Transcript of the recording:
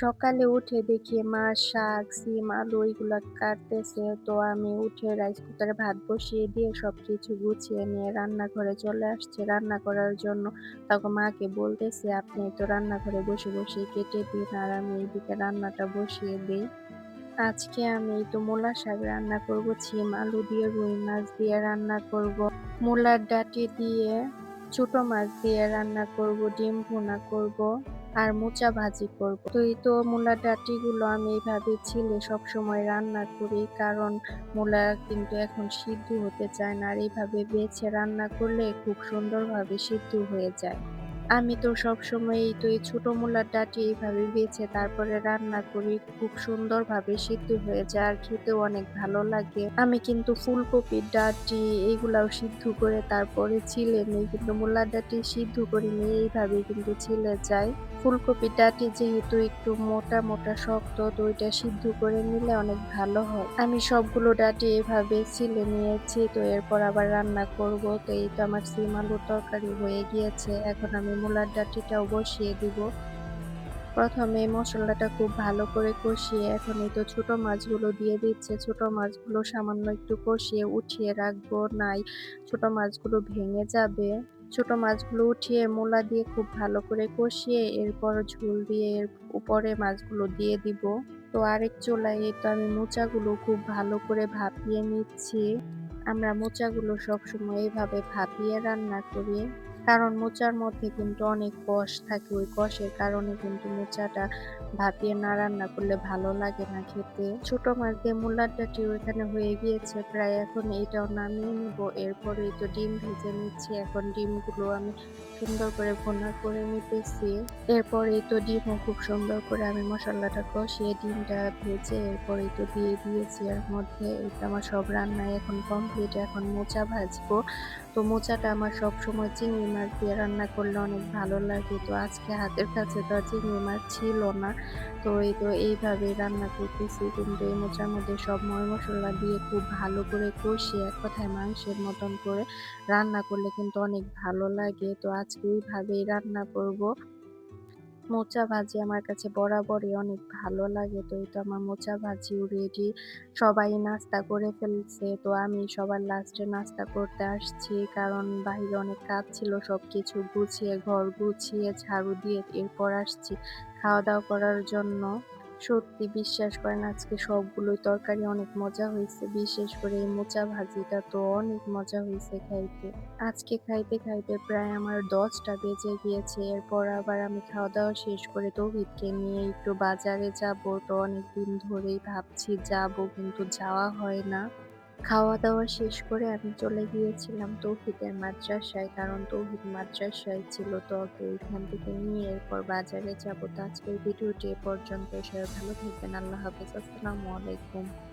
সকালে উঠে দেখি মা শাক, সিম, আলু এগুলা কাটতেছে। তো আমি উঠে রাইস কুকারে ভাত বসিয়ে দিয়ে সবকিছু গুছিয়ে নিয়ে রান্নাঘরে চলে আসছি রান্না করার জন্য। তখন মাকে বলতেছি, "আপনি তো রান্নাঘরে বসে, বসে কেটে দিন আর আমি এইদিকে রান্নাটা বসিয়ে দেই।" আজকে আমি এই তো মূলা শাক রান্না করব, শিম আলু দিয়ে, রুই মাছ দিয়ে রান্না করব, মূলার ডাঁটি দিয়ে, ছোট মাছ দিয়ে রান্না করব, ডিম ভুনা করব আর মোচা ভাজি করব। তো এই তো মূলার ডাঁটিগুলো আমি এইভাবে ছিলে সবসময় রান্না করি, কারণ মূলা কিন্তু এখন সিদ্ধ হতে চায় না, আর এইভাবে বেছে রান্না করলে খুব সুন্দরভাবে সিদ্ধ হয়ে যায়। আমি তো সবসময় এই তো এই ছোট মূলার ডাঁটি এইভাবে বেছে তারপরে রান্না করি। খুব সুন্দরভাবে সিদ্ধ হয়ে যায় আর খেতেও অনেক ভালো লাগে। আমি কিন্তু ফুলকপির ডাঁটি এগুলাও সিদ্ধ করে তারপরে ছিলে নেই। কিন্তু মূলার ডাঁটি সিদ্ধ করিনি, এইভাবেই কিন্তু ছিলে যায়। ফুলকপির ডাঁটি যেহেতু একটু মোটা, মোটা শক্ত, তো ওইটা সিদ্ধ করে নিলে অনেক ভালো হয়। আমি সবগুলো ডাঁটি এভাবে ছিলে নিয়েছি। তো এরপর আবার রান্না করব। তো এই তো আমার সিম আলুর তরকারি হয়ে গিয়েছে। এখন আমি মূলার ডাঁটিটাও বসিয়ে দিব। প্রথমে মসলাটা খুব ভালো করে কষিয়ে এখন এই তো ছোট মাছগুলো দিয়ে দিচ্ছে। ছোট মাছগুলো সামান্য একটু কষিয়ে উঠিয়ে রাখবো, নাই ছোট মাছগুলো ভেঙে যাবে। ছোট মাছগুলো উঠিয়ে মূলা দিয়ে খুব ভালো করে কষিয়ে এরপর ঝোল দিয়ে এর উপরে মাছগুলো দিয়ে দিব। তো আরেক চুলায় এই তো আমি মোচাগুলো খুব ভালো করে ভাপিয়ে নিচ্ছি। আমরা মোচাগুলো সবসময় এভাবে ভাপিয়ে রান্না করি। কারণ মোচার মধ্যে কিন্তু অনেক কষ থাকে। ওই কষের কারণে কিন্তু মোচাটা ভাপিয়ে না রান্না করলে ভালো লাগে না খেতে। ছোট মাছ দিয়ে মূলার ডাঁটিও এখানে হয়ে গিয়েছে প্রায়। এখন এটাও নামিয়ে নিব। এরপরেই তো ডিম ভেজে নিচ্ছি। এখন ডিমগুলো আমি সুন্দর করে ভুনা করে নিতেছি। এরপরেই তো ডিমও খুব সুন্দর করে আমি মসলাটা কষিয়ে ডিমটা ভেজে এরপরেই তো দিয়ে দিয়েছি এর মধ্যে। এই তো আমার সব রান্নাই এখন কমপ্লিট। এখন মোচা ভাজবো। তো মোচাটা আমার সবসময় চিংড়ি মাছ দিয়ে রান্না করলে অনেক ভালো লাগে। তো আজকে হাতের কাছে তো আর চিংড়ি মাছ ছিল না। তো এই তো এইভাবেই রান্না করতেছি। কিন্তু এই মোচার মধ্যে সব মসলা দিয়ে খুব ভালো করে কষিয়ে এক কথায় মাংসের মতন করে রান্না করলে কিন্তু অনেক ভালো লাগে। তো আজকে ওইভাবেই রান্না করব। মোচা ভাজি আমার কাছে বরাবরই অনেক ভালো লাগে। তো এই তো আমার মোচা ভাজিও রেডি। সবাই নাস্তা করে ফেলছে। তো আমি সবার লাস্টে নাস্তা করতে আসছি। কারণ বাহিরে অনেক কাজ ছিল। সবকিছু গুছিয়ে, ঘর গুছিয়ে, ঝাড়ু দিয়ে এরপর আসছি খাওয়া-দাওয়া করার জন্য। সত্যি বিশ্বাস করেন আজকে সবগুলোই তরকারি অনেক মজা হইছে। বিশেষ করে এই মোচা ভাজিটা তো অনেক মজা হইছে খাইতে। আজকে খাইতে, খাইতে প্রায় আমার ১০টা বেজে গিয়েছে। এরপর আবার আমি খাওয়া-দাওয়া শেষ করে তৌহিদকে নিয়ে একটু বাজারে যাবো। তো অনেকদিন ধরেই ভাবছি যাবো, কিন্তু যাওয়া হয় না। খাওয়া-দাওয়া শেষ করে আমি চলে গিয়েছিলাম তৌহিদের মাদ্রাসায়। কারণ তৌহিদ মাদ্রাসায় ছিল। তো ওকে ওইখান থেকে নিয়ে এরপর বাজারে যাবো। তো আজকের ভিডিওটি এ পর্যন্তই। সবাই ভালো থাকবেন। আল্লাহ হাফেজ। আসসালামু আলাইকুম।